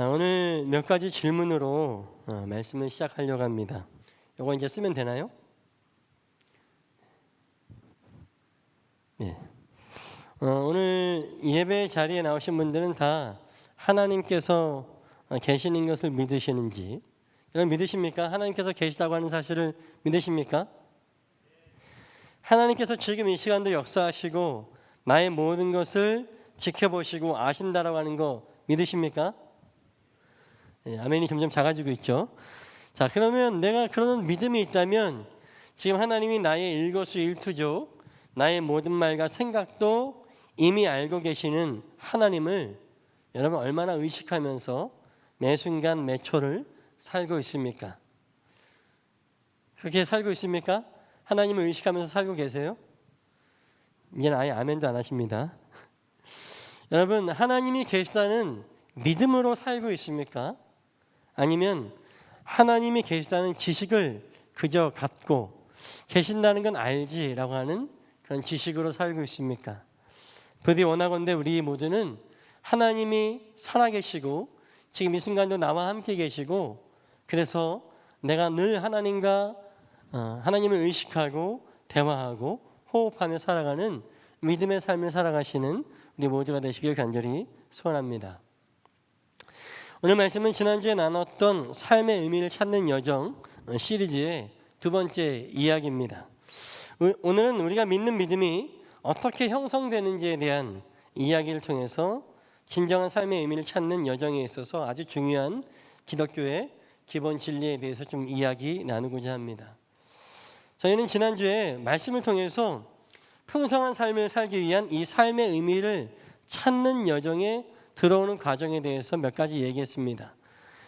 오늘 몇 가지 질문으로 말씀을 시작하려고 합니다. 이거 이제 쓰면 되나요? 네. 오늘 예배 자리에 나오신 분들은 다 하나님께서 계시는 것을 믿으시는지, 여러분 믿으십니까? 하나님께서 계시다고 하는 사실을 믿으십니까? 하나님께서 지금 이 시간도 역사하시고 나의 모든 것을 지켜보시고 아신다라고 하는 거 믿으십니까? 아멘이 점점 작아지고 있죠. 자, 그러면 내가 그런 믿음이 있다면 지금 하나님이 나의 일거수일투족, 나의 모든 말과 생각도 이미 알고 계시는 하나님을 여러분 얼마나 의식하면서 매 순간 매 초를 살고 있습니까? 그렇게 살고 있습니까? 하나님을 의식하면서 살고 계세요? 이제는 아예 아멘도 안 하십니다. 여러분 하나님이 계시다는 믿음으로 살고 있습니까? 아니면 하나님이 계시다는 지식을 그저 갖고 계신다는 건 알지라고 하는 그런 지식으로 살고 있습니까? 부디 원하건대 우리 모두는 하나님이 살아계시고 지금 이 순간도 나와 함께 계시고 그래서 내가 늘 하나님과 하나님을 의식하고 대화하고 호흡하며 살아가는 믿음의 삶을 살아가시는 우리 모두가 되시길 간절히 소원합니다. 오늘 말씀은 지난주에 나눴던 삶의 의미를 찾는 여정 시리즈의 두 번째 이야기입니다. 오늘은 우리가 믿는 믿음이 어떻게 형성되는지에 대한 이야기를 통해서 진정한 삶의 의미를 찾는 여정에 있어서 아주 중요한 기독교의 기본 진리에 대해서 좀 이야기 나누고자 합니다. 저희는 지난주에 말씀을 통해서 풍성한 삶을 살기 위한 이 삶의 의미를 찾는 여정에 들어오는 과정에 대해서 몇 가지 얘기했습니다.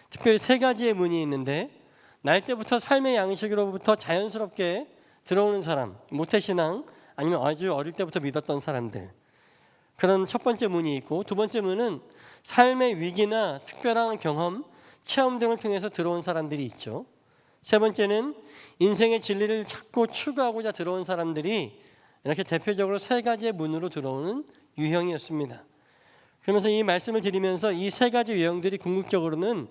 특별히 세 가지의 문이 있는데 날 때부터 삶의 양식으로부터 자연스럽게 들어오는 사람, 모태신앙 아니면 아주 어릴 때부터 믿었던 사람들, 그런 첫 번째 문이 있고 두 번째 문은 삶의 위기나 특별한 경험, 체험 등을 통해서 들어온 사람들이 있죠. 세 번째는 인생의 진리를 찾고 추구하고자 들어온 사람들이 이렇게 대표적으로 세 가지의 문으로 들어오는 유형이었습니다. 그러면서 이 말씀을 드리면서 이 세 가지 유형들이 궁극적으로는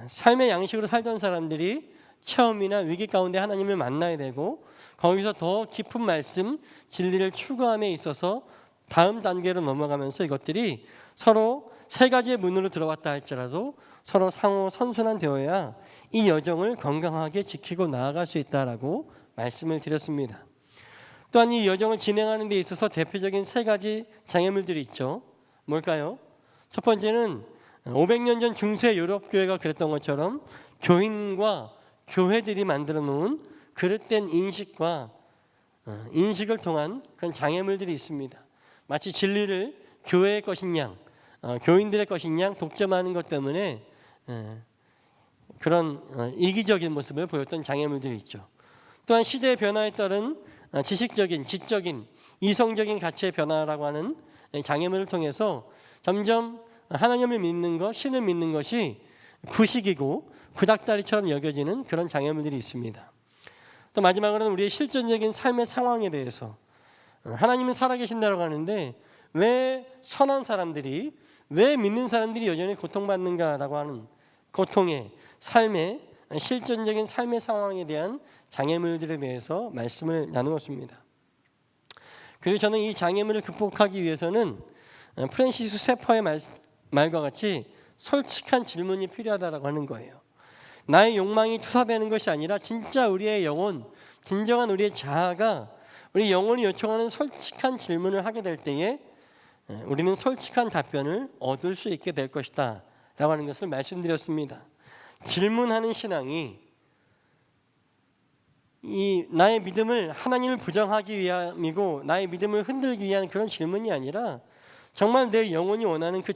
삶의 양식으로 살던 사람들이 체험이나 위기 가운데 하나님을 만나야 되고 거기서 더 깊은 말씀, 진리를 추구함에 있어서 다음 단계로 넘어가면서 이것들이 서로 세 가지의 문으로 들어왔다 할지라도 서로 상호 선순환 되어야 이 여정을 건강하게 지키고 나아갈 수 있다라고 말씀을 드렸습니다. 또한 이 여정을 진행하는 데 있어서 대표적인 세 가지 장애물들이 있죠. 뭘까요? 첫 번째는 500년 전 중세 유럽 교회가 그랬던 것처럼 교인과 교회들이 만들어 놓은 그릇된 인식과 인식을 통한 그런 장애물들이 있습니다. 마치 진리를 교회의 것인 양, 교인들의 것인 양 독점하는 것 때문에 그런 이기적인 모습을 보였던 장애물들이 있죠. 또한 시대의 변화에 따른 지식적인, 지적인, 이성적인 가치의 변화라고 하는 장애물을 통해서 점점 하나님을 믿는 것, 신을 믿는 것이 구식이고 구닥다리처럼 여겨지는 그런 장애물들이 있습니다. 또 마지막으로는 우리의 실존적인 삶의 상황에 대해서 하나님은 살아계신다고 하는데 왜 선한 사람들이, 왜 믿는 사람들이 여전히 고통받는가라고 하는 고통의 삶의 실존적인 삶의 상황에 대한 장애물들에 대해서 말씀을 나누었습니다. 그리고 저는 이 장애물을 극복하기 위해서는 프랜시스 세퍼의 말과 같이 솔직한 질문이 필요하다라고 하는 거예요. 나의 욕망이 투사되는 것이 아니라 진짜 우리의 영혼, 진정한 우리의 자아가 우리 영혼이 요청하는 솔직한 질문을 하게 될 때에 우리는 솔직한 답변을 얻을 수 있게 될 것이다 라고 하는 것을 말씀드렸습니다. 질문하는 신앙이 이 나의 믿음을 하나님을 부정하기 위함이고 나의 믿음을 흔들기 위한 그런 질문이 아니라 정말 내 영혼이 원하는 그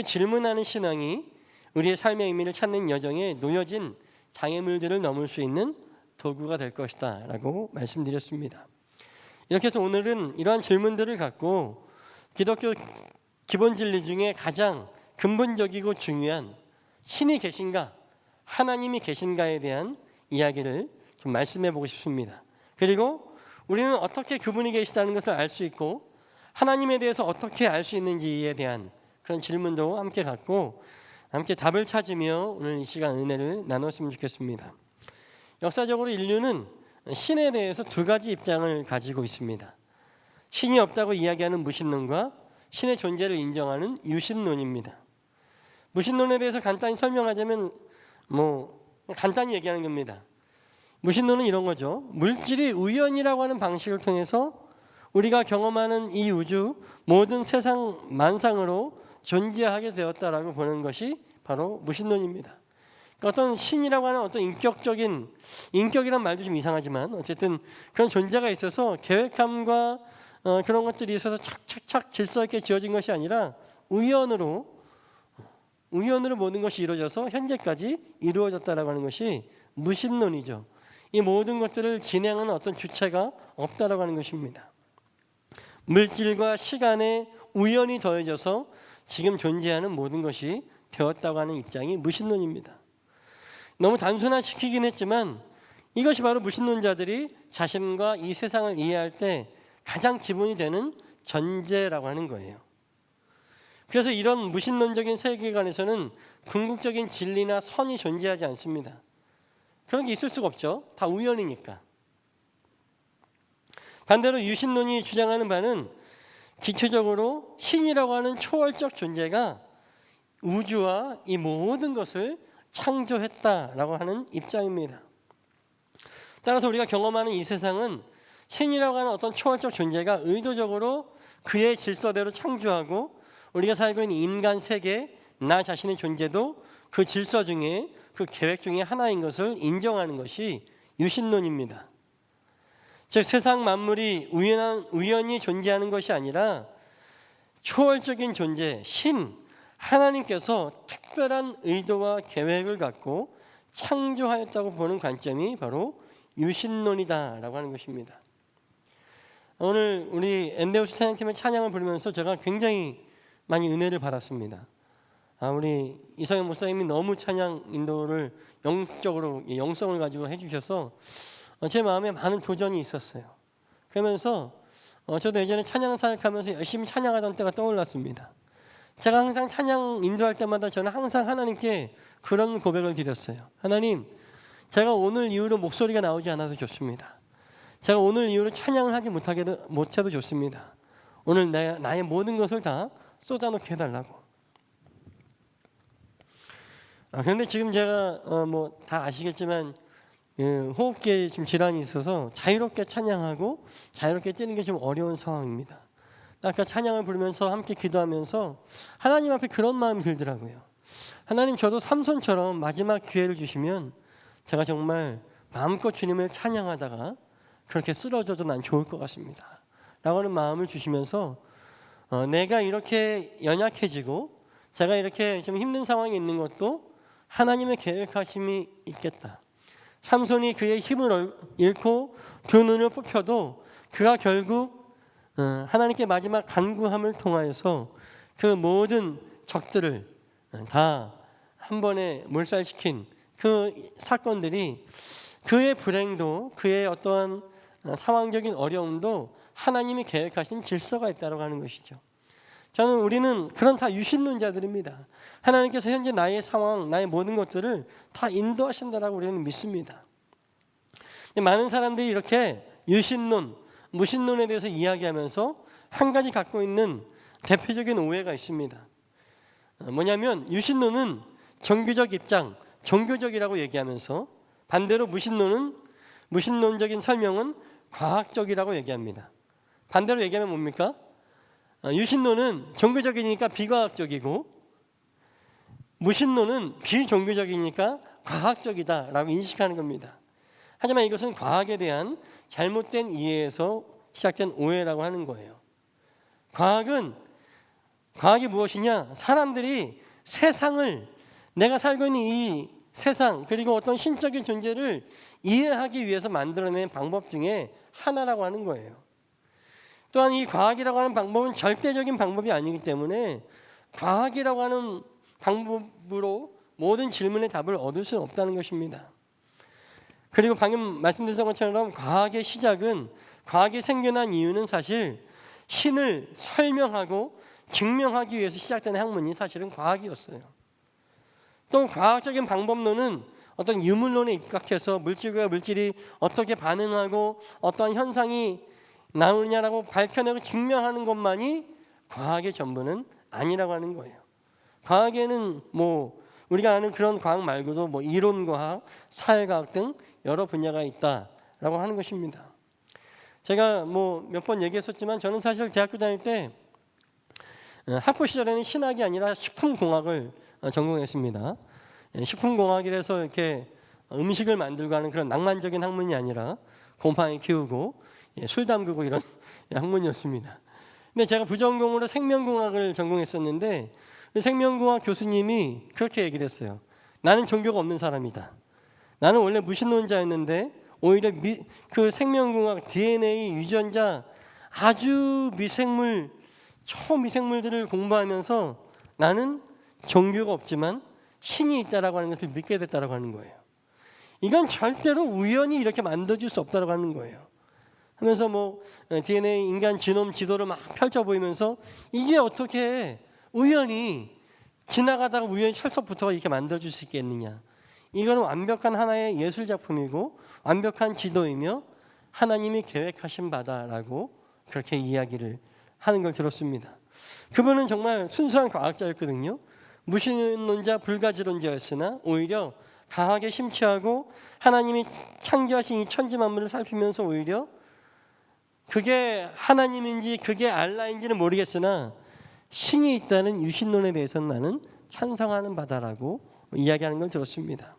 질문하는 신앙이 우리의 삶의 의미를 찾는 여정에 놓여진 장애물들을 넘을 수 있는 도구가 될 것이다 라고 말씀드렸습니다. 이렇게 해서 오늘은 이러한 질문들을 갖고 기독교 기본 진리 중에 가장 근본적이고 중요한 신이 계신가, 하나님이 계신가에 대한 이야기를 좀 말씀해 보고 싶습니다. 그리고 우리는 어떻게 그분이 계시다는 것을 알 수 있고 하나님에 대해서 어떻게 알 수 있는지에 대한 그런 질문도 함께 갖고 함께 답을 찾으며 오늘 이 시간 은혜를 나눴으면 좋겠습니다. 역사적으로 인류는 신에 대해서 두 가지 입장을 가지고 있습니다. 신이 없다고 이야기하는 무신론과 신의 존재를 인정하는 유신론입니다. 무신론에 대해서 간단히 설명하자면 간단히 얘기하는 겁니다. 무신론은 이런 거죠. 물질이 우연이라고 하는 방식을 통해서 우리가 경험하는 이 우주 모든 세상 만상으로 존재하게 되었다라고 보는 것이 바로 무신론입니다. 그러니까 어떤 신이라고 하는 어떤 인격이란 말도 좀 이상하지만 어쨌든 그런 존재가 있어서 계획함과 그런 것들이 있어서 착착착 질서 있게 지어진 것이 아니라 우연으로 모든 것이 이루어져서 현재까지 이루어졌다라고 하는 것이 무신론이죠. 이 모든 것들을 진행하는 어떤 주체가 없다라고 하는 것입니다. 물질과 시간에 우연이 더해져서 지금 존재하는 모든 것이 되었다고 하는 입장이 무신론입니다. 너무 단순화시키긴 했지만 이것이 바로 무신론자들이 자신과 이 세상을 이해할 때 가장 기본이 되는 전제라고 하는 거예요. 그래서 이런 무신론적인 세계관에서는 궁극적인 진리나 선이 존재하지 않습니다. 그런 게 있을 수가 없죠. 다 우연이니까. 반대로 유신론이 주장하는 바는 기초적으로 신이라고 하는 초월적 존재가 우주와 이 모든 것을 창조했다라고 하는 입장입니다. 따라서 우리가 경험하는 이 세상은 신이라고 하는 어떤 초월적 존재가 의도적으로 그의 질서대로 창조하고 우리가 살고 있는 인간 세계, 나 자신의 존재도 그 질서 중에 그 계획 중에 하나인 것을 인정하는 것이 유신론입니다. 즉 세상 만물이 우연히 존재하는 것이 아니라 초월적인 존재, 신, 하나님께서 특별한 의도와 계획을 갖고 창조하였다고 보는 관점이 바로 유신론이다라고 하는 것입니다. 오늘 우리 엔데우스 찬양팀의 찬양을 부르면서 제가 굉장히 많이 은혜를 받았습니다. 우리 이성현 목사님이 너무 찬양 인도를 영적으로 영성을 가지고 해주셔서 제 마음에 많은 도전이 있었어요. 그러면서 저도 예전에 찬양 사역하면서 열심히 찬양하던 때가 떠올랐습니다. 제가 항상 찬양 인도할 때마다 저는 항상 하나님께 그런 고백을 드렸어요. 하나님, 제가 오늘 이후로 목소리가 나오지 않아도 좋습니다. 제가 오늘 이후로 찬양을 하지 못해도 좋습니다. 오늘 나의 모든 것을 다 쏟아놓게 해달라고. 그런데 지금 제가 다 아시겠지만 호흡기에 좀 질환이 있어서 자유롭게 찬양하고 자유롭게 뛰는 게 좀 어려운 상황입니다. 아까 찬양을 부르면서 함께 기도하면서 하나님 앞에 그런 마음이 들더라고요. 하나님, 저도 삼손처럼 마지막 기회를 주시면 제가 정말 마음껏 주님을 찬양하다가 그렇게 쓰러져도 난 좋을 것 같습니다 라고 하는 마음을 주시면서 내가 이렇게 연약해지고 제가 이렇게 좀 힘든 상황에 있는 것도 하나님의 계획하심이 있겠다. 삼손이 그의 힘을 잃고 두 눈을 뽑혀도 그가 결국 하나님께 마지막 간구함을 통하여서 그 모든 적들을 다 한 번에 몰살시킨 그 사건들이 그의 불행도 그의 어떠한 상황적인 어려움도 하나님이 계획하신 질서가 있다고 하는 것이죠. 우리는 그런 다 유신론자들입니다. 하나님께서 현재 나의 상황, 나의 모든 것들을 다 인도하신다라고 우리는 믿습니다. 많은 사람들이 이렇게 유신론, 무신론에 대해서 이야기하면서 한 가지 갖고 있는 대표적인 오해가 있습니다. 뭐냐면 유신론은 종교적 입장, 종교적이라고 얘기하면서 반대로 무신론적인 설명은 과학적이라고 얘기합니다. 반대로 얘기하면 뭡니까? 유신론은 종교적이니까 비과학적이고 무신론은 비종교적이니까 과학적이다라고 인식하는 겁니다. 하지만 이것은 과학에 대한 잘못된 이해에서 시작된 오해라고 하는 거예요. 과학이 무엇이냐? 사람들이 세상을, 내가 살고 있는 이 세상 그리고 어떤 신적인 존재를 이해하기 위해서 만들어낸 방법 중에 하나라고 하는 거예요. 또한 이 과학이라고 하는 방법은 절대적인 방법이 아니기 때문에 과학이라고 하는 방법으로 모든 질문의 답을 얻을 수는 없다는 것입니다. 그리고 방금 말씀드린 것처럼 과학의 시작은, 과학이 생겨난 이유는 사실 신을 설명하고 증명하기 위해서 시작된 학문이 사실은 과학이었어요. 또 과학적인 방법론은 어떤 유물론에 입각해서 물질과 물질이 어떻게 반응하고 어떠한 현상이 나오느냐라고 밝혀내고 증명하는 것만이 과학의 전부는 아니라고 하는 거예요. 과학에는 우리가 아는 그런 과학 말고도 이론과학, 사회과학 등 여러 분야가 있다라고 하는 것입니다. 제가 몇 번 얘기했었지만 저는 사실 대학교 다닐 때 학부 시절에는 신학이 아니라 식품공학을 전공했습니다. 식품공학이라서 이렇게 음식을 만들고 하는 그런 낭만적인 학문이 아니라 곰팡이 키우고 술 담그고 이런 학문이었습니다. 근데 제가 부전공으로 생명공학을 전공했었는데 생명공학 교수님이 그렇게 얘기를 했어요. 나는 종교가 없는 사람이다. 나는 원래 무신론자였는데 오히려 그 생명공학 DNA 유전자 아주 미생물 초미생물들을 공부하면서 나는 종교가 없지만 신이 있다라고 하는 것을 믿게 됐다라고 하는 거예요. 이건 절대로 우연히 이렇게 만들어질 수 없다라고 하는 거예요. 하면서 DNA 인간 지놈 지도를 막 펼쳐 보이면서 이게 어떻게 우연히 지나가다가 우연히 철석부터 이렇게 만들어질 수 있겠느냐. 이거는 완벽한 하나의 예술 작품이고 완벽한 지도이며 하나님이 계획하신 바다라고 그렇게 이야기를 하는 걸 들었습니다. 그분은 정말 순수한 과학자였거든요. 무신론자 불가지론자였으나 오히려 강하게 심취하고 하나님이 창조하신 이 천지 만물을 살피면서 오히려 그게 하나님인지 그게 알라인지는 모르겠으나 신이 있다는 유신론에 대해서는 나는 찬성하는 바다라고 이야기하는 걸 들었습니다.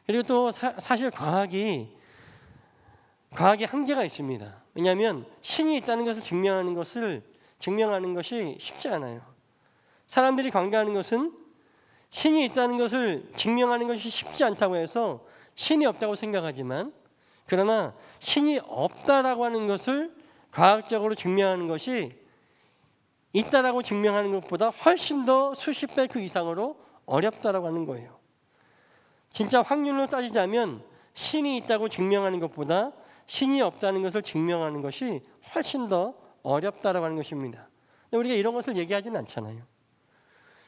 그리고 또 사실 과학이 한계가 있습니다. 왜냐하면 신이 있다는 것을 증명하는 것이 쉽지 않아요. 사람들이 관계하는 것은 신이 있다는 것을 증명하는 것이 쉽지 않다고 해서 신이 없다고 생각하지만 그러나 신이 없다라고 하는 것을 과학적으로 증명하는 것이 있다라고 증명하는 것보다 훨씬 더 수십 배 그 이상으로 어렵다라고 하는 거예요. 진짜 확률로 따지자면 신이 있다고 증명하는 것보다 신이 없다는 것을 증명하는 것이 훨씬 더 어렵다라고 하는 것입니다. 우리가 이런 것을 얘기하지는 않잖아요.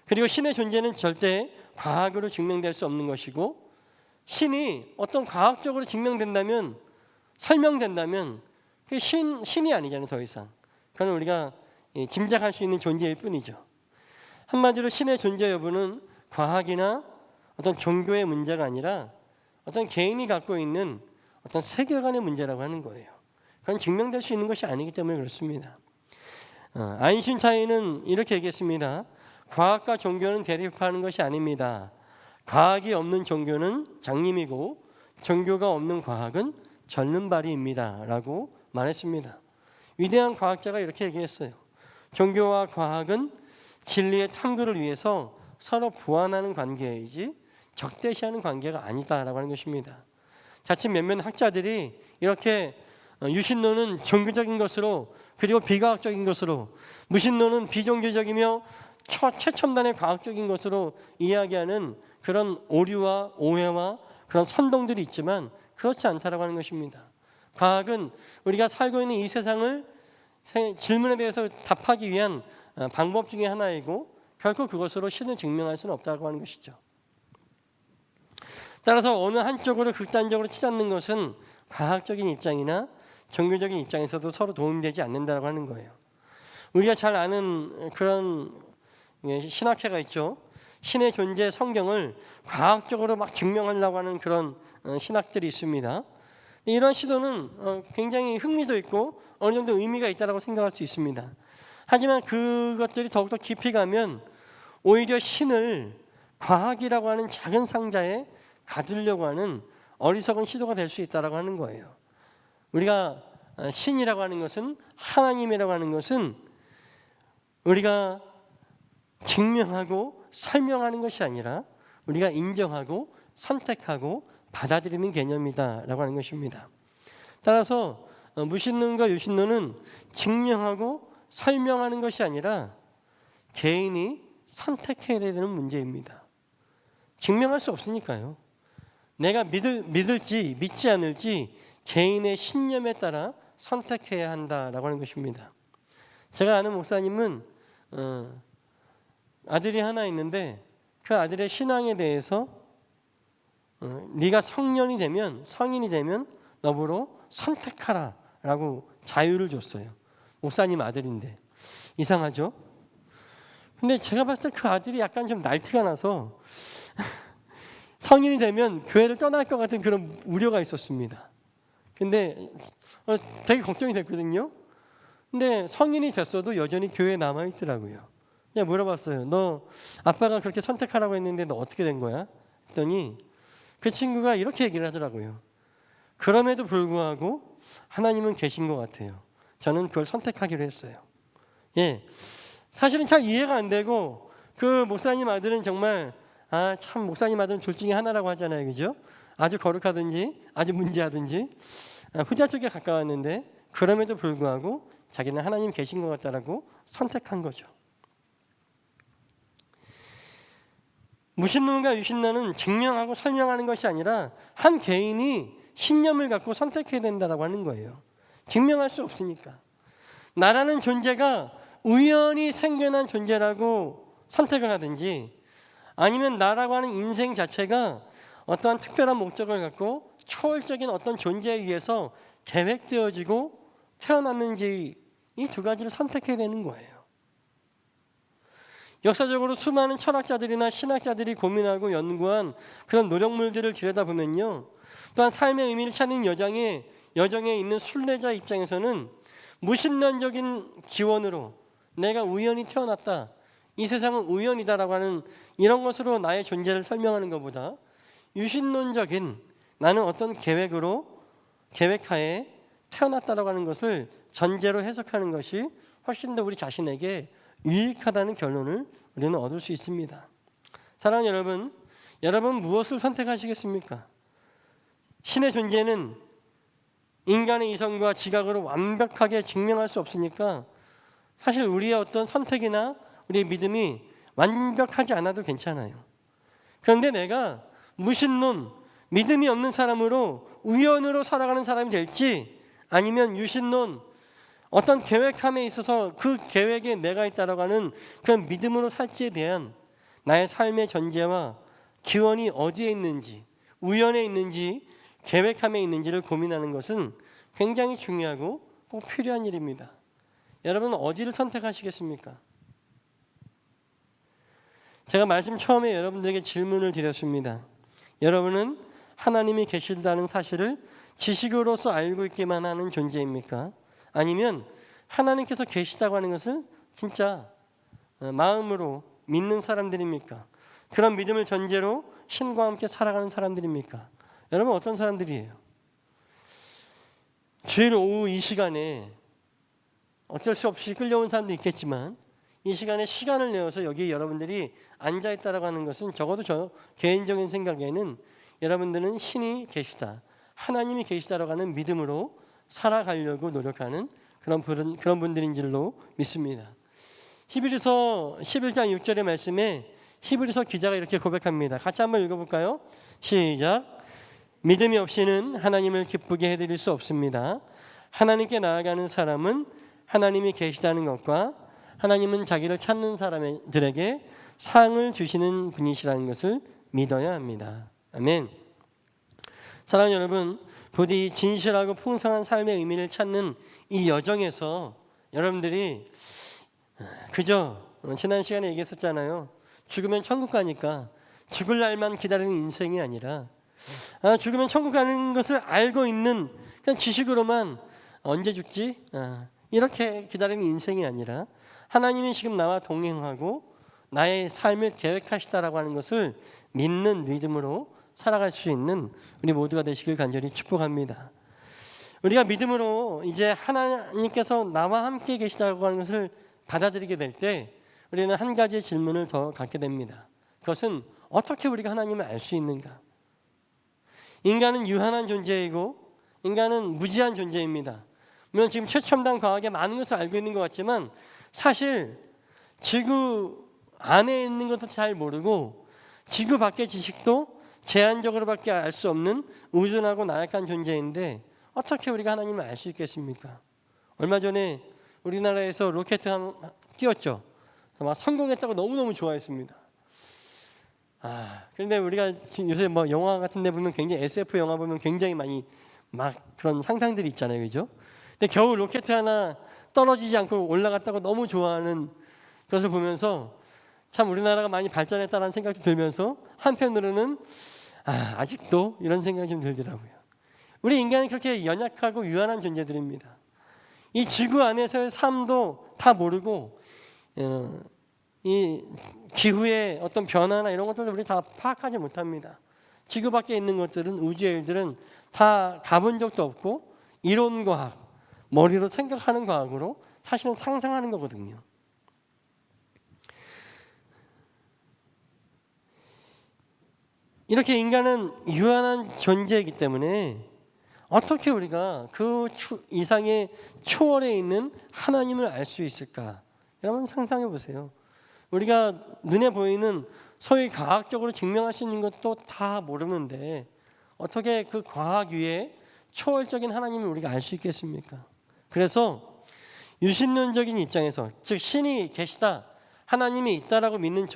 그리고 신의 존재는 절대 과학으로 증명될 수 없는 것이고 신이 어떤 과학적으로 증명된다면 설명된다면 그게 신이 아니잖아요. 더 이상. 그건 우리가 짐작할 수 있는 존재일 뿐이죠. 한마디로 신의 존재 여부는 과학이나 어떤 종교의 문제가 아니라 어떤 개인이 갖고 있는 어떤 세계관의 문제라고 하는 거예요. 그건 증명될 수 있는 것이 아니기 때문에 그렇습니다. 아인슈타인은 이렇게 얘기했습니다. 과학과 종교는 대립하는 것이 아닙니다. 과학이 없는 종교는 장님이고 종교가 없는 과학은 절름발이입니다. 라고 말했습니다. 위대한 과학자가 이렇게 얘기했어요. 종교와 과학은 진리의 탐구를 위해서 서로 보완하는 관계이지 적대시하는 관계가 아니다라고 하는 것입니다. 자칫 몇몇 학자들이 이렇게 유신론은 종교적인 것으로 그리고 비과학적인 것으로 무신론은 비종교적이며 최첨단의 과학적인 것으로 이야기하는 그런 오류와 오해와 그런 선동들이 있지만 그렇지 않다라고 하는 것입니다. 과학은 우리가 살고 있는 이 세상을 질문에 대해서 답하기 위한 방법 중에 하나이고 결코 그것으로 신을 증명할 수는 없다고 하는 것이죠. 따라서 어느 한쪽으로 극단적으로 치닫는 것은 과학적인 입장이나 종교적인 입장에서도 서로 도움되지 않는다고 하는 거예요. 우리가 잘 아는 그런 신학회가 있죠. 신의 존재 성경을 과학적으로 막 증명하려고 하는 그런 신학들이 있습니다. 이런 시도는 굉장히 흥미도 있고 어느 정도 의미가 있다고 생각할 수 있습니다. 하지만 그것들이 더욱더 깊이 가면 오히려 신을 과학이라고 하는 작은 상자에 가두려고 하는 어리석은 시도가 될 수 있다고 하는 거예요. 우리가 신이라고 하는 것은 하나님이라고 하는 것은 우리가 증명하고 설명하는 것이 아니라 우리가 인정하고 선택하고 받아들이는 개념이다라고 하는 것입니다. 따라서 무신론과 유신론은 증명하고 설명하는 것이 아니라 개인이 선택해야 되는 문제입니다. 증명할 수 없으니까요. 내가 믿을지 믿지 않을지 개인의 신념에 따라 선택해야 한다라고 하는 것입니다. 제가 아는 목사님은 아들이 하나 있는데 그 아들의 신앙에 대해서 네가 성인이 되면 너보로 선택하라라고 자유를 줬어요. 목사님 아들인데 이상하죠? 근데 제가 봤을 때 그 아들이 약간 좀 날티가 나서 성인이 되면 교회를 떠날 것 같은 그런 우려가 있었습니다. 근데 되게 걱정이 됐거든요. 근데 성인이 됐어도 여전히 교회에 남아 있더라고요. 그냥 물어봤어요. 너 아빠가 그렇게 선택하라고 했는데 너 어떻게 된 거야? 했더니 그 친구가 이렇게 얘기를 하더라고요. 그럼에도 불구하고 하나님은 계신 것 같아요. 저는 그걸 선택하기로 했어요. 예, 사실은 잘 이해가 안 되고 그 목사님 아들은 정말 참 목사님 아들은 둘 중에 하나라고 하잖아요, 그죠? 아주 거룩하든지 아주 문제하든지 후자 쪽에 가까웠는데 그럼에도 불구하고 자기는 하나님 계신 것 같다라고 선택한 거죠. 무신론과 유신론은 증명하고 설명하는 것이 아니라 한 개인이 신념을 갖고 선택해야 된다라고 하는 거예요. 증명할 수 없으니까. 나라는 존재가 우연히 생겨난 존재라고 선택을 하든지 아니면 나라고 하는 인생 자체가 어떠한 특별한 목적을 갖고 초월적인 어떤 존재에 의해서 계획되어지고 태어났는지 이 두 가지를 선택해야 되는 거예요. 역사적으로 수많은 철학자들이나 신학자들이 고민하고 연구한 그런 노력물들을 들여다보면요. 또한 삶의 의미를 찾는 여정에 있는 순례자 입장에서는 무신론적인 기원으로 내가 우연히 태어났다. 이 세상은 우연이다라고 하는 이런 것으로 나의 존재를 설명하는 것보다 유신론적인 나는 어떤 계획하에 태어났다라고 하는 것을 전제로 해석하는 것이 훨씬 더 우리 자신에게 유익하다는 결론을 우리는 얻을 수 있습니다. 사랑하는 여러분 무엇을 선택하시겠습니까? 신의 존재는 인간의 이성과 지각으로 완벽하게 증명할 수 없으니까 사실 우리의 어떤 선택이나 우리의 믿음이 완벽하지 않아도 괜찮아요. 그런데 내가 무신론, 믿음이 없는 사람으로 우연으로 살아가는 사람이 될지 아니면 유신론, 어떤 계획함에 있어서 그 계획에 내가 있다라고 하는 그런 믿음으로 살지에 대한 나의 삶의 전제와 기원이 어디에 있는지, 우연에 있는지, 계획함에 있는지를 고민하는 것은 굉장히 중요하고 꼭 필요한 일입니다. 여러분은 어디를 선택하시겠습니까? 제가 말씀 처음에 여러분들에게 질문을 드렸습니다. 여러분은 하나님이 계신다는 사실을 지식으로서 알고 있기만 하는 존재입니까? 아니면 하나님께서 계시다고 하는 것을 진짜 마음으로 믿는 사람들입니까? 그런 믿음을 전제로 신과 함께 살아가는 사람들입니까? 여러분 어떤 사람들이에요? 주일 오후 이 시간에 어쩔 수 없이 끌려온 사람도 있겠지만 이 시간에 시간을 내어서 여기 여러분들이 앉아있다라고 하는 것은 적어도 저 개인적인 생각에는 여러분들은 신이 계시다, 하나님이 계시다라고 하는 믿음으로 살아가려고 노력하는 그런 분들인 줄로 믿습니다. 히브리서 11장 6절의 말씀에 히브리서 기자가 이렇게 고백합니다. 같이 한번 읽어볼까요? 시작. 믿음이 없이는 하나님을 기쁘게 해드릴 수 없습니다. 하나님께 나아가는 사람은 하나님이 계시다는 것과 하나님은 자기를 찾는 사람들에게 상을 주시는 분이시라는 것을 믿어야 합니다. 아멘. 사랑하는 여러분, 부디 진실하고 풍성한 삶의 의미를 찾는 이 여정에서 여러분들이 그저 지난 시간에 얘기했었잖아요. 죽으면 천국 가니까 죽을 날만 기다리는 인생이 아니라 죽으면 천국 가는 것을 알고 있는 그냥 지식으로만 언제 죽지? 이렇게 기다리는 인생이 아니라 하나님이 지금 나와 동행하고 나의 삶을 계획하시다라고 하는 것을 믿는 믿음으로 살아갈 수 있는 우리 모두가 되시길 간절히 축복합니다. 우리가 믿음으로 이제 하나님께서 나와 함께 계시다고 하는 것을 받아들이게 될 때 우리는 한 가지의 질문을 더 갖게 됩니다. 그것은 어떻게 우리가 하나님을 알 수 있는가? 인간은 유한한 존재이고 인간은 무지한 존재입니다. 물론 지금 최첨단 과학에 많은 것을 알고 있는 것 같지만 사실 지구 안에 있는 것도 잘 모르고 지구 밖의 지식도 제한적으로밖에 알 수 없는 우준하고 나약한 존재인데 어떻게 우리가 하나님을 알 수 있겠습니까? 얼마 전에 우리나라에서 로켓 띄웠죠. 막 성공했다고 너무너무 좋아했습니다. 그런데 우리가 지금 요새 뭐 영화 같은 데 보면 굉장히 SF 영화 보면 굉장히 많이 막 그런 상상들이 있잖아요. 그죠? 근데 겨우 로켓 하나 떨어지지 않고 올라갔다고 너무 좋아하는 것을 보면서 참 우리나라가 많이 발전했다는 생각도 들면서 한편으로는 아직도 이런 생각이 좀 들더라고요. 우리 인간은 그렇게 연약하고 유한한 존재들입니다. 이 지구 안에서의 삶도 다 모르고 이 기후의 어떤 변화나 이런 것들도 우리 다 파악하지 못합니다. 지구 밖에 있는 것들은 우주의 일들은 다 가본 적도 없고 이론과학, 머리로 생각하는 과학으로 사실은 상상하는 거거든요. 이렇게 인간은 유한한 존재이기 때문에 어떻게 우리가 그 이상의 초월에 있는 하나님을 알 수 있을까? 여러분 상상해 보세요. 우리가 눈에 보이는 소위 과학적으로 증명할 수 있는 것도 다 모르는데 어떻게 그 과학 위에 초월적인 하나님을 우리가 알 수 있겠습니까? 그래서 유신론적인 입장에서, 즉 신이 계시다, 하나님이 있다라고 믿는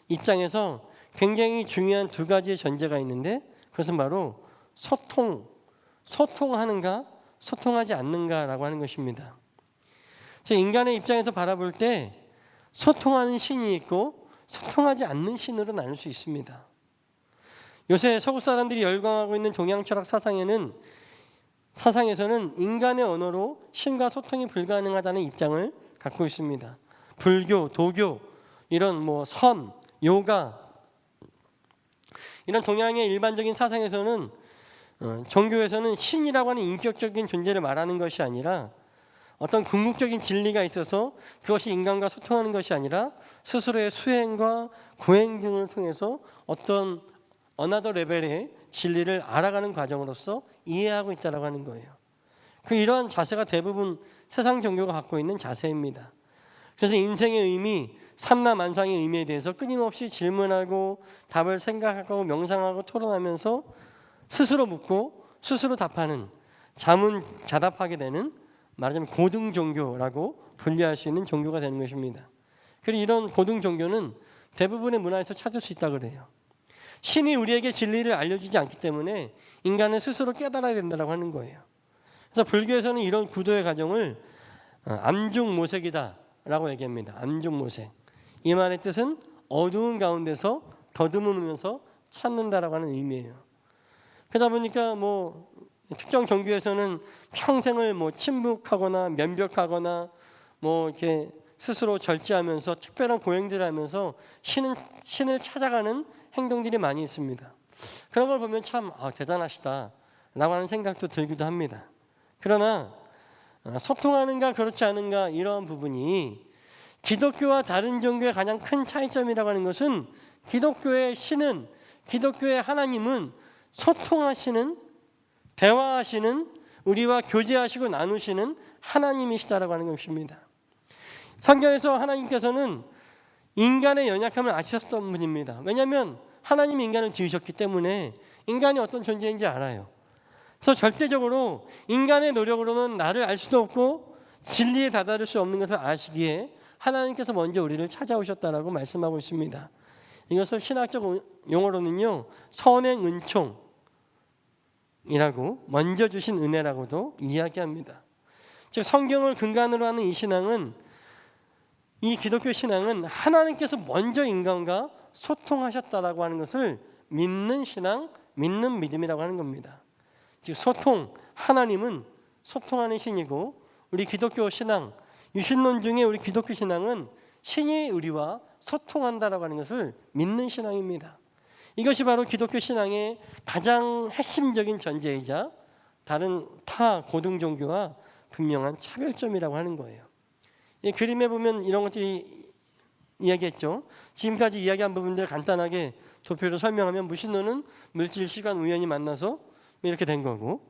입장에서 굉장히 중요한 두 가지의 전제가 있는데 그것은 바로 소통하는가 소통하지 않는가라고 하는 것입니다. 즉 인간의 입장에서 바라볼 때 소통하는 신이 있고 소통하지 않는 신으로 나눌 수 있습니다. 요새 서구 사람들이 열광하고 있는 동양 철학 사상에서는 인간의 언어로 신과 소통이 불가능하다는 입장을 갖고 있습니다. 불교, 도교, 이런 선, 요가 이런 동양의 일반적인 사상에서는 종교에서는 신이라고 하는 인격적인 존재를 말하는 것이 아니라 어떤 궁극적인 진리가 있어서 그것이 인간과 소통하는 것이 아니라 스스로의 수행과 고행 등을 통해서 어떤 어나더 레벨의 진리를 알아가는 과정으로서 이해하고 있다고 하는 거예요. 이러한 자세가 대부분 세상 종교가 갖고 있는 자세입니다. 그래서 인생의 의미, 삼라만상의 의미에 대해서 끊임없이 질문하고 답을 생각하고 명상하고 토론하면서 스스로 묻고 스스로 답하는 자문자답하게 되는 말하자면 고등 종교라고 분류할 수 있는 종교가 되는 것입니다. 그리고 이런 고등 종교는 대부분의 문화에서 찾을 수 있다고 그래요. 신이 우리에게 진리를 알려주지 않기 때문에 인간은 스스로 깨달아야 된다고 하는 거예요. 그래서 불교에서는 이런 구도의 과정을 암중모색이다라고 얘기합니다. 암중모색. 이 말의 뜻은 어두운 가운데서 더듬으면서 찾는다라고 하는 의미예요. 그러다 보니까 특정 종교에서는 평생을 침묵하거나 면벽하거나 이렇게 스스로 절제하면서 특별한 고행들을 하면서 신을 찾아가는 행동들이 많이 있습니다. 그런 걸 보면 참 대단하시다라고 하는 생각도 들기도 합니다. 그러나 소통하는가 그렇지 않은가 이런 부분이 기독교와 다른 종교의 가장 큰 차이점이라고 하는 것은 기독교의 신은, 기독교의 하나님은 소통하시는, 대화하시는, 우리와 교제하시고 나누시는 하나님이시다라고 하는 것입니다. 성경에서 하나님께서는 인간의 연약함을 아셨던 분입니다. 왜냐하면 하나님이 인간을 지으셨기 때문에 인간이 어떤 존재인지 알아요. 그래서 절대적으로 인간의 노력으로는 나를 알 수도 없고 진리에 다다를 수 없는 것을 아시기에 하나님께서 먼저 우리를 찾아오셨다라고 말씀하고 있습니다. 이것을 신학적 용어로는요, 선행 은총이라고 먼저 주신 은혜라고도 이야기합니다. 즉 성경을 근간으로 하는 이 기독교 신앙은 하나님께서 먼저 인간과 소통하셨다라고 하는 것을 믿는 신앙, 믿는 믿음이라고 하는 겁니다. 즉 하나님은 소통하는 신이고 우리 기독교 신앙, 유신론 중에 우리 기독교 신앙은 신이 우리와 소통한다라고 하는 것을 믿는 신앙입니다. 이것이 바로 기독교 신앙의 가장 핵심적인 전제이자 다른 타 고등 종교와 분명한 차별점이라고 하는 거예요. 이 그림에 보면 이런 것들이 이야기했죠. 지금까지 이야기한 부분들 간단하게 도표로 설명하면 무신론은 물질, 시간, 우연히 만나서 이렇게 된 거고,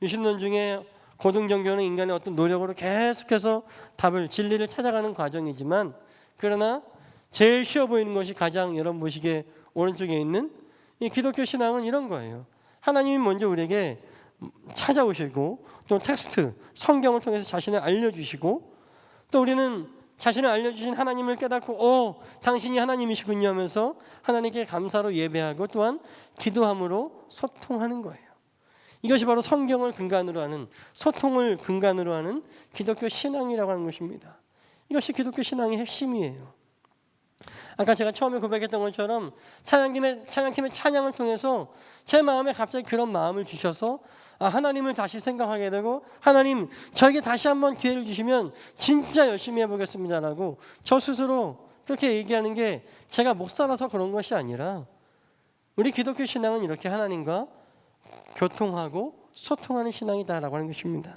유신론 중에 고등 종교는 인간의 어떤 노력으로 계속해서 진리를 찾아가는 과정이지만, 그러나 제일 쉬워 보이는 것이 가장 여러분 보시기에 오른쪽에 있는 이 기독교 신앙은 이런 거예요. 하나님이 먼저 우리에게 찾아오시고 또 텍스트, 성경을 통해서 자신을 알려주시고 또 우리는 자신을 알려주신 하나님을 깨닫고 당신이 하나님이시군요 하면서 하나님께 감사로 예배하고 또한 기도함으로 소통하는 거예요. 이것이 바로 성경을 근간으로 하는, 소통을 근간으로 하는 기독교 신앙이라고 하는 것입니다. 이것이 기독교 신앙의 핵심이에요. 아까 제가 처음에 고백했던 것처럼 찬양팀의 찬양을 통해서 제 마음에 갑자기 그런 마음을 주셔서 하나님을 다시 생각하게 되고, 하나님 저에게 다시 한번 기회를 주시면 진짜 열심히 해보겠습니다라고 저 스스로 그렇게 얘기하는 게 제가 못 살아서 그런 것이 아니라, 우리 기독교 신앙은 이렇게 하나님과 교통하고 소통하는 신앙이다라고 하는 것입니다.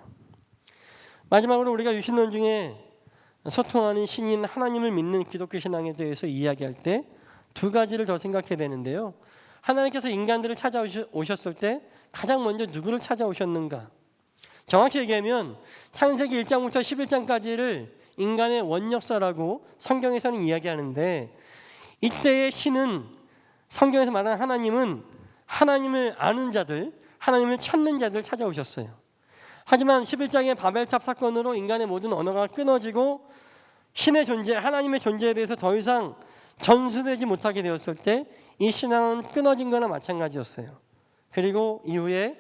마지막으로 우리가 유신론 중에 소통하는 신인 하나님을 믿는 기독교 신앙에 대해서 이야기할 때 두 가지를 더 생각해야 되는데요. 하나님께서 인간들을 찾아오셨을 때 가장 먼저 누구를 찾아오셨는가? 정확히 얘기하면 창세기 1장부터 11장까지를 인간의 원역사라고 성경에서는 이야기하는데, 이때의 신은, 성경에서 말하는 하나님은 하나님을 아는 자들, 하나님을 찾는 자들 찾아오셨어요. 하지만 11장의 바벨탑 사건으로 인간의 모든 언어가 끊어지고 신의 존재, 하나님의 존재에 대해서 더 이상 전수되지 못하게 되었을 때 이 신앙은 끊어진 거나 마찬가지였어요. 그리고 이후에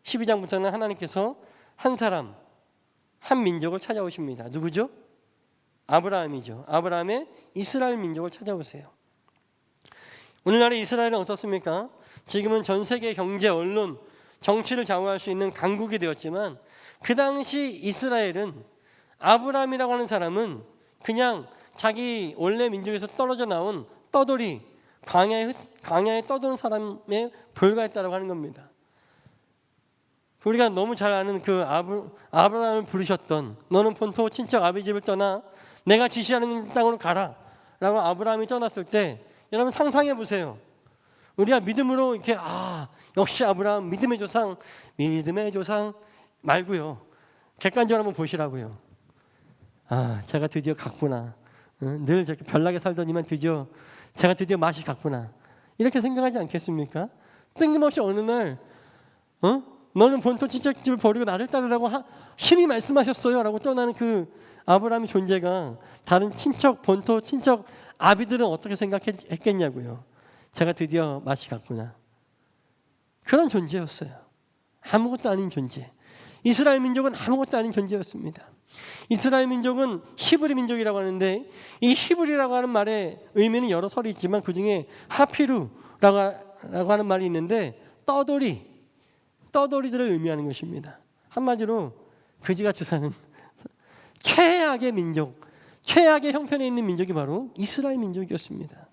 12장부터는 하나님께서 한 사람, 한 민족을 찾아오십니다. 누구죠? 아브라함이죠. 아브라함의 이스라엘 민족을 찾아오세요. 오늘날의 이스라엘은 어떻습니까? 지금은 전 세계 경제, 언론, 정치를 좌우할 수 있는 강국이 되었지만, 그 당시 이스라엘은, 아브라함이라고 하는 사람은 그냥 자기 원래 민족에서 떨어져 나온 떠돌이, 광야에 떠도는 사람에 불과했다고 하는 겁니다. 우리가 너무 잘 아는 그 아브라함을 부르셨던, 너는 본토 친척 아비 집을 떠나 내가 지시하는 땅으로 가라 라고 아브라함이 떠났을 때, 여러분 상상해 보세요. 우리가 믿음으로 이렇게 역시 아브라함 믿음의 조상 말고요, 객관적으로 한번 보시라고요. 제가 드디어 갔구나. 늘 저렇게 별나게 살더니만 제가 드디어 맛이 갔구나. 이렇게 생각하지 않겠습니까? 뜬금없이 어느 날 너는 본토 친척집을 버리고 나를 따르라고 신이 말씀하셨어요 라고 떠나는 그 아브라함의 존재가 다른 본토 친척 아비들은 어떻게 생각했겠냐고요. 제가 드디어 맛이 갔구나. 그런 존재였어요. 아무것도 아닌 존재. 이스라엘 민족은 아무것도 아닌 존재였습니다. 이스라엘 민족은 히브리 민족이라고 하는데, 이 히브리라고 하는 말의 의미는 여러 설이 있지만 그 중에 하피루라고 하는 말이 있는데, 떠돌이들을 의미하는 것입니다. 한마디로 그지같이 사는 최악의 민족, 최악의 형편에 있는 민족이 바로 이스라엘 민족이었습니다.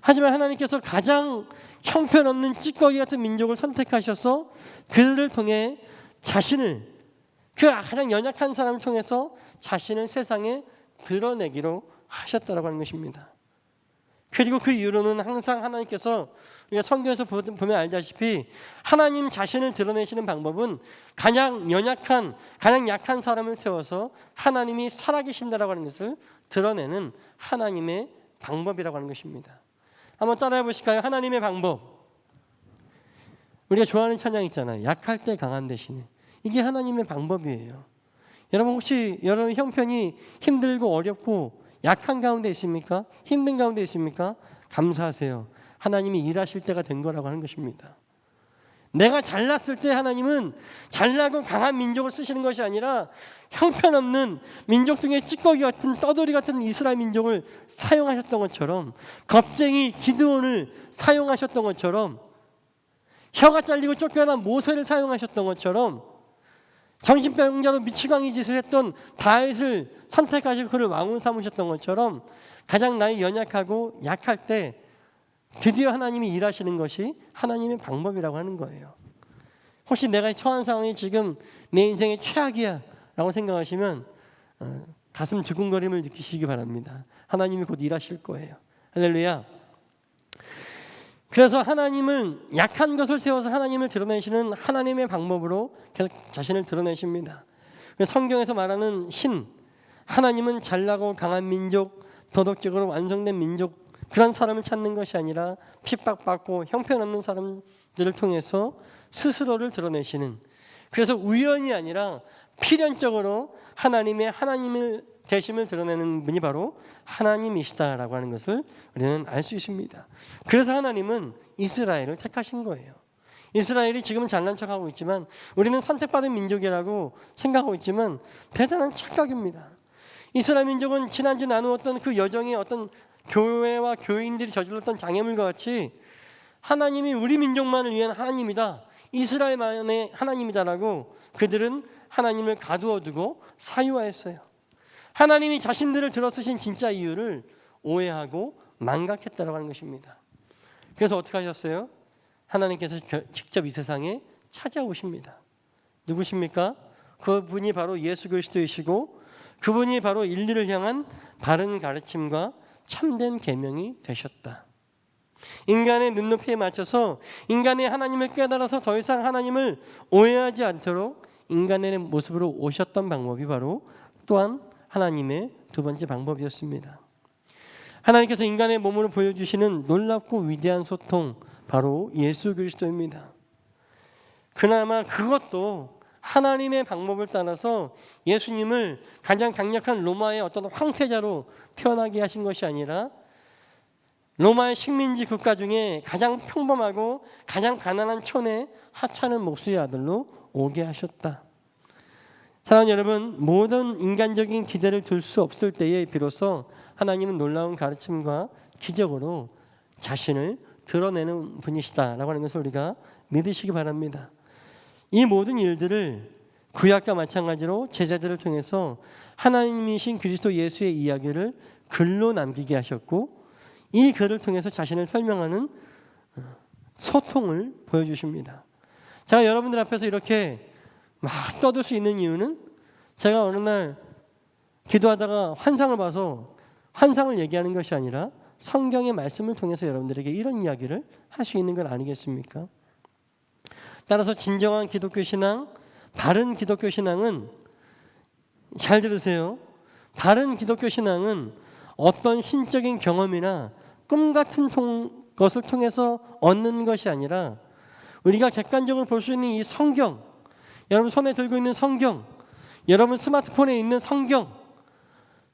하지만 하나님께서 가장 형편없는 찌꺼기 같은 민족을 선택하셔서 그들을 통해 자신을, 그 가장 연약한 사람을 통해서 자신을 세상에 드러내기로 하셨다라고 하는 것입니다. 그리고 그 이후로는 항상 하나님께서, 우리가 성경에서 보면 알다시피 하나님 자신을 드러내시는 방법은 가장 약한 사람을 세워서 하나님이 살아계신다라고 하는 것을 드러내는 하나님의 방법이라고 하는 것입니다. 한번 따라해 보실까요? 하나님의 방법. 우리가 좋아하는 찬양 있잖아요. 약할 때 강한 대신에. 이게 하나님의 방법이에요. 여러분 혹시 여러분 형편이 힘들고 어렵고 약한 가운데 있습니까? 힘든 가운데 있습니까? 감사하세요. 하나님이 일하실 때가 된 거라고 하는 것입니다. 내가 잘났을 때 하나님은 잘나고 강한 민족을 쓰시는 것이 아니라 형편없는 민족 중에 찌꺼기 같은 떠돌이 같은 이스라엘 민족을 사용하셨던 것처럼, 겁쟁이 기드온을 사용하셨던 것처럼, 혀가 잘리고 쫓겨난 모세를 사용하셨던 것처럼, 정신병자로 미치광이 짓을 했던 다윗을 선택하시고 그를 왕으로 삼으셨던 것처럼, 가장 나의 연약하고 약할 때 드디어 하나님이 일하시는 것이 하나님의 방법이라고 하는 거예요. 혹시 내가 처한 상황이 지금 내 인생의 최악이야 라고 생각하시면 가슴 두근거림을 느끼시기 바랍니다. 하나님이 곧 일하실 거예요. 할렐루야. 그래서 하나님은 약한 것을 세워서 하나님을 드러내시는 하나님의 방법으로 계속 자신을 드러내십니다. 성경에서 말하는 신, 하나님은 잘나고 강한 민족, 도덕적으로 완성된 민족, 그런 사람을 찾는 것이 아니라 핍박받고 형편없는 사람들을 통해서 스스로를 드러내시는, 그래서 우연이 아니라 필연적으로 하나님을 계심을 드러내는 분이 바로 하나님이시다라고 하는 것을 우리는 알 수 있습니다. 그래서 하나님은 이스라엘을 택하신 거예요. 이스라엘이 지금은 잘난 척하고 있지만 우리는 선택받은 민족이라고 생각하고 있지만 대단한 착각입니다. 이스라엘 민족은 지난주 나누었던 그 여정의 어떤 교회와 교인들이 저질렀던 장애물과 같이 하나님이 우리 민족만을 위한 하나님이다, 이스라엘만의 하나님이다라고 그들은 하나님을 가두어두고 사유화했어요. 하나님이 자신들을 들어쓰신 진짜 이유를 오해하고 망각했다라고 하는 것입니다. 그래서 어떻게 하셨어요? 하나님께서 직접 이 세상에 찾아오십니다. 누구십니까? 그분이 바로 예수 그리스도이시고 그분이 바로 인류를 향한 바른 가르침과 참된 계명이 되셨다. 인간의 눈높이에 맞춰서 인간의 하나님을 깨달아서 더 이상 하나님을 오해하지 않도록 인간의 모습으로 오셨던 방법이 바로 또한 하나님의 두 번째 방법이었습니다. 하나님께서 인간의 몸으로 보여주시는 놀랍고 위대한 소통, 바로 예수 그리스도입니다. 그나마 그것도 하나님의 방법을 따라서 예수님을 가장 강력한 로마의 어떤 황태자로 태어나게 하신 것이 아니라 로마의 식민지 국가 중에 가장 평범하고 가장 가난한 촌의 하찮은 목수의 아들로 오게 하셨다. 사랑하는 여러분, 모든 인간적인 기대를 둘 수 없을 때에 비로소 하나님은 놀라운 가르침과 기적으로 자신을 드러내는 분이시다라고 하는 것을 우리가 믿으시기 바랍니다. 이 모든 일들을 구약과 마찬가지로 제자들을 통해서 하나님이신 그리스도 예수의 이야기를 글로 남기게 하셨고 이 글을 통해서 자신을 설명하는 소통을 보여주십니다. 제가 여러분들 앞에서 이렇게 막 떠들 수 있는 이유는 제가 어느 날 기도하다가 환상을 봐서 환상을 얘기하는 것이 아니라 성경의 말씀을 통해서 여러분들에게 이런 이야기를 할 수 있는 것 아니겠습니까? 따라서 진정한 기독교 신앙, 바른 기독교 신앙은, 잘 들으세요, 바른 기독교 신앙은 어떤 신적인 경험이나 꿈 같은 것을 통해서 얻는 것이 아니라 우리가 객관적으로 볼 수 있는 이 성경, 여러분 손에 들고 있는 성경, 여러분 스마트폰에 있는 성경,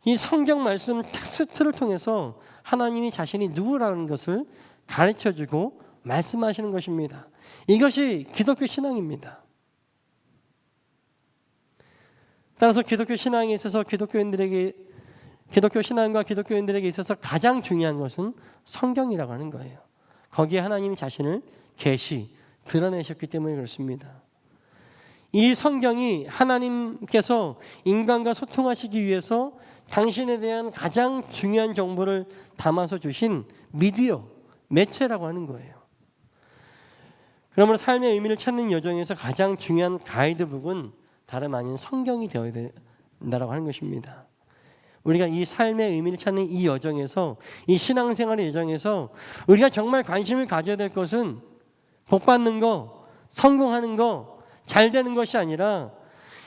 이 성경 말씀 텍스트를 통해서 하나님이 자신이 누구라는 것을 가르쳐주고 말씀하시는 것입니다. 이것이 기독교 신앙입니다. 따라서 기독교 신앙에 있어서 기독교 신앙과 기독교인들에게 있어서 가장 중요한 것은 성경이라고 하는 거예요. 거기에 하나님이 자신을 드러내셨기 때문에 그렇습니다. 이 성경이 하나님께서 인간과 소통하시기 위해서 당신에 대한 가장 중요한 정보를 담아서 주신 미디어, 매체라고 하는 거예요. 그러므로 삶의 의미를 찾는 여정에서 가장 중요한 가이드북은 다름 아닌 성경이 되어야 된다고 하는 것입니다. 우리가 이 삶의 의미를 찾는 이 여정에서, 이 신앙생활의 여정에서 우리가 정말 관심을 가져야 될 것은 복 받는 거, 성공하는 거, 잘 되는 것이 아니라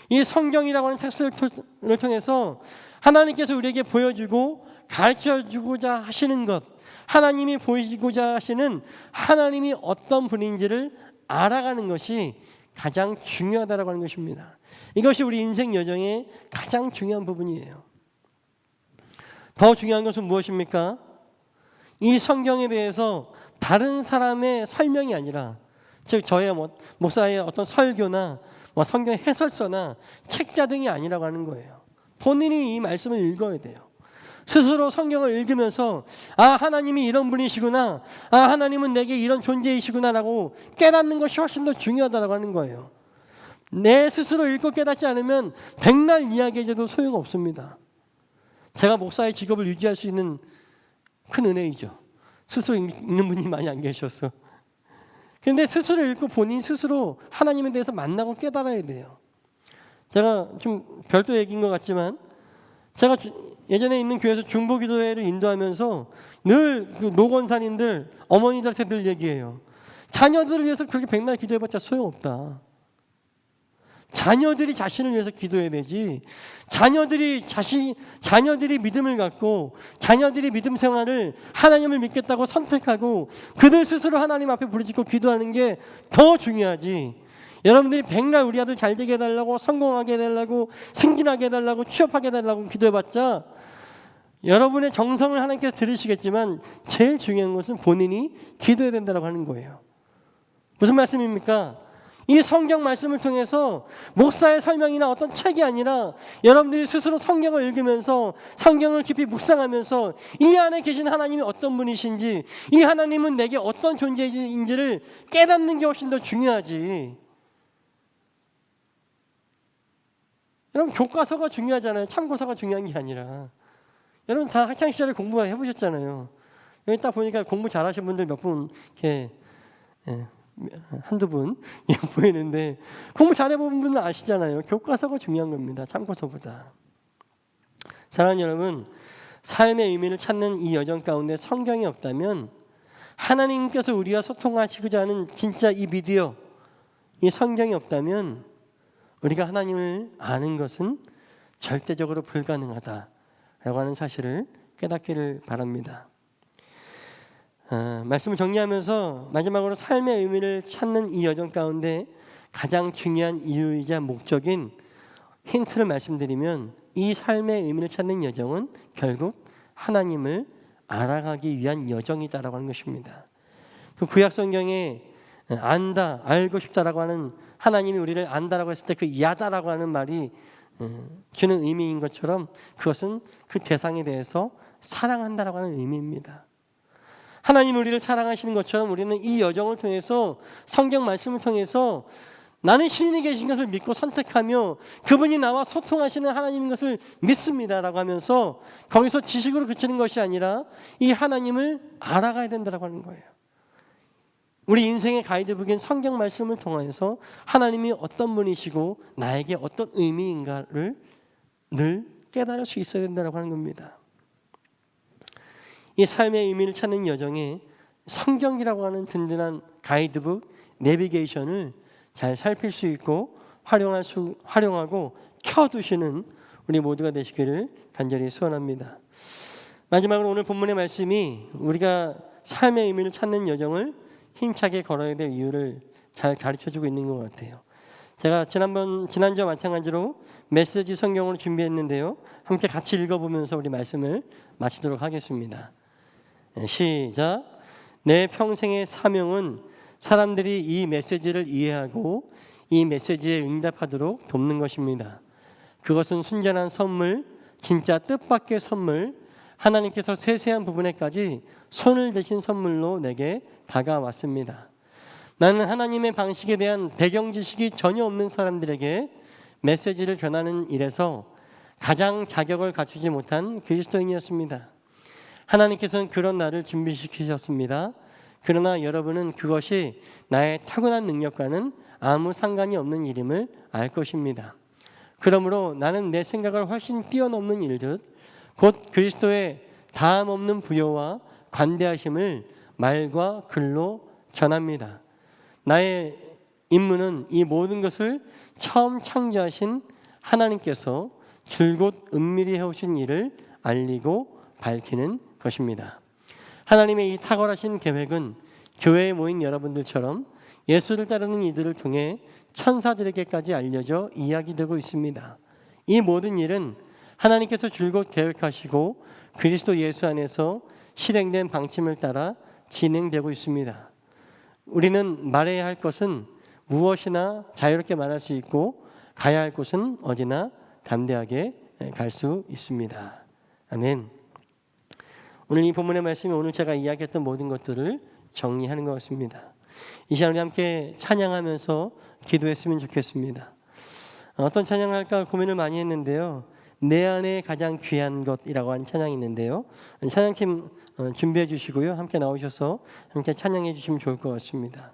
이 성경이라고 하는 텍스트를 통해서 하나님께서 우리에게 보여주고 가르쳐주고자 하시는 것, 하나님이 보이고자 하시는 하나님이 어떤 분인지를 알아가는 것이 가장 중요하다고 하는 것입니다. 이것이 우리 인생 여정의 가장 중요한 부분이에요. 더 중요한 것은 무엇입니까? 이 성경에 대해서 다른 사람의 설명이 아니라, 즉 저의 목사의 어떤 설교나 성경 해설서나 책자 등이 아니라고 하는 거예요. 본인이 이 말씀을 읽어야 돼요. 스스로 성경을 읽으면서 하나님이 이런 분이시구나, 하나님은 내게 이런 존재이시구나라고 깨닫는 것이 훨씬 더 중요하다고 하는 거예요. 내 스스로 읽고 깨닫지 않으면 백날 이야기해도 소용없습니다. 제가 목사의 직업을 유지할 수 있는 큰 은혜이죠. 스스로 읽는 분이 많이 안 계셔서. 그런데 스스로 읽고 본인 스스로 하나님에 대해서 만나고 깨달아야 돼요. 제가 좀 별도 얘기인 것 같지만 제가 예전에 있는 교회에서 중보기도회를 인도하면서 늘 그 노건산인들, 어머니들한테 늘 얘기해요. 자녀들을 위해서 그렇게 백날 기도해봤자 소용없다. 자녀들이 자신을 위해서 기도해야 되지. 자녀들이 믿음을 갖고 자녀들이 믿음 생활을 하나님을 믿겠다고 선택하고 그들 스스로 하나님 앞에 부르짖고 기도하는 게 더 중요하지. 여러분들이 백날 우리 아들 잘 되게 해달라고, 성공하게 해달라고, 승진하게 해달라고, 취업하게 해달라고 기도해봤자 여러분의 정성을 하나님께서 들으시겠지만 제일 중요한 것은 본인이 기도해야 된다고 하는 거예요. 무슨 말씀입니까? 이 성경 말씀을 통해서 목사의 설명이나 어떤 책이 아니라 여러분들이 스스로 성경을 읽으면서 성경을 깊이 묵상하면서 이 안에 계신 하나님이 어떤 분이신지, 이 하나님은 내게 어떤 존재인지를 깨닫는 게 훨씬 더 중요하지. 여러분, 교과서가 중요하잖아요. 참고서가 중요한 게 아니라. 여러분 다 학창시절에 공부해 보셨잖아요. 여기 딱 보니까 공부 잘하신 분들 몇 분 이렇게 한두 분 보이는데, 공부 잘해본 분은 아시잖아요. 교과서가 중요한 겁니다. 참고서보다. 사랑하는 여러분, 삶의 의미를 찾는 이 여정 가운데 성경이 없다면, 하나님께서 우리와 소통하시고자 하는 진짜 이 미디어, 이 성경이 없다면 우리가 하나님을 아는 것은 절대적으로 불가능하다라고 하는 사실을 깨닫기를 바랍니다. 말씀을 정리하면서 마지막으로 삶의 의미를 찾는 이 여정 가운데 가장 중요한 이유이자 목적인 힌트를 말씀드리면, 이 삶의 의미를 찾는 여정은 결국 하나님을 알아가기 위한 여정이다라고 하는 것입니다. 그 구약 성경에 안다, 알고 싶다라고 하는, 하나님이 우리를 안다라고 했을 때 그 야다라고 하는 말이 주는 의미인 것처럼 그것은 그 대상에 대해서 사랑한다라고 하는 의미입니다. 하나님 우리를 사랑하시는 것처럼 우리는 이 여정을 통해서, 성경 말씀을 통해서 나는 신이 계신 것을 믿고 선택하며 그분이 나와 소통하시는 하나님인 것을 믿습니다라고 하면서 거기서 지식으로 그치는 것이 아니라 이 하나님을 알아가야 된다라고 하는 거예요. 우리 인생의 가이드북인 성경 말씀을 통해서 하나님이 어떤 분이시고 나에게 어떤 의미인가를 늘 깨달을 수 있어야 된다고 하는 겁니다. 이 삶의 의미를 찾는 여정에 성경이라고 하는 든든한 가이드북, 내비게이션을 잘 살필 수 있고 활용하고 켜두시는 우리 모두가 되시기를 간절히 소원합니다. 마지막으로 오늘 본문의 말씀이 우리가 삶의 의미를 찾는 여정을 힘차게 걸어야 될 이유를 잘 가르쳐주고 있는 것 같아요. 제가 지난주와 마찬가지로 메시지 성경으로 준비했는데요. 함께 같이 읽어보면서 우리 말씀을 마치도록 하겠습니다. 시작. 내 평생의 사명은 사람들이 이 메시지를 이해하고 이 메시지에 응답하도록 돕는 것입니다. 그것은 순전한 선물, 진짜 뜻밖의 선물, 하나님께서 세세한 부분에까지 손을 대신 선물로 내게 다가왔습니다. 나는 하나님의 방식에 대한 배경 지식이 전혀 없는 사람들에게 메시지를 전하는 일에서 가장 자격을 갖추지 못한 그리스도인이었습니다. 하나님께서는 그런 나를 준비시키셨습니다. 그러나 여러분은 그것이 나의 타고난 능력과는 아무 상관이 없는 일임을 알 것입니다. 그러므로 나는 내 생각을 훨씬 뛰어넘는 일들, 곧 그리스도의 다함 없는 부여와 관대하심을 말과 글로 전합니다. 나의 임무는 이 모든 것을 처음 창조하신 하나님께서 줄곧 은밀히 해오신 일을 알리고 밝히는 것입니다. 하나님의 이 탁월하신 계획은 교회에 모인 여러분들처럼 예수를 따르는 이들을 통해 천사들에게까지 알려져 이야기되고 있습니다. 이 모든 일은 하나님께서 줄곧 계획하시고 그리스도 예수 안에서 실행된 방침을 따라 진행되고 있습니다. 우리는 말해야 할 것은 무엇이나 자유롭게 말할 수 있고 가야 할 곳은 어디나 담대하게 갈 수 있습니다. 아멘. 오늘 이 본문의 말씀이 오늘 제가 이야기했던 모든 것들을 정리하는 것 같습니다. 이 시간 우리 함께 찬양하면서 기도했으면 좋겠습니다. 어떤 찬양을 할까 고민을 많이 했는데요. 내 안에 가장 귀한 것이라고 하는 찬양이 있는데요. 찬양팀 준비해 주시고요. 함께 나오셔서 함께 찬양해 주시면 좋을 것 같습니다.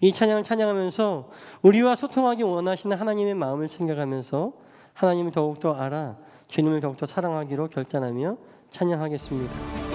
이 찬양을 찬양하면서 우리와 소통하기 원하시는 하나님의 마음을 생각하면서 하나님을 더욱더 알아 주님을 더욱더 사랑하기로 결단하며 찬양하겠습니다.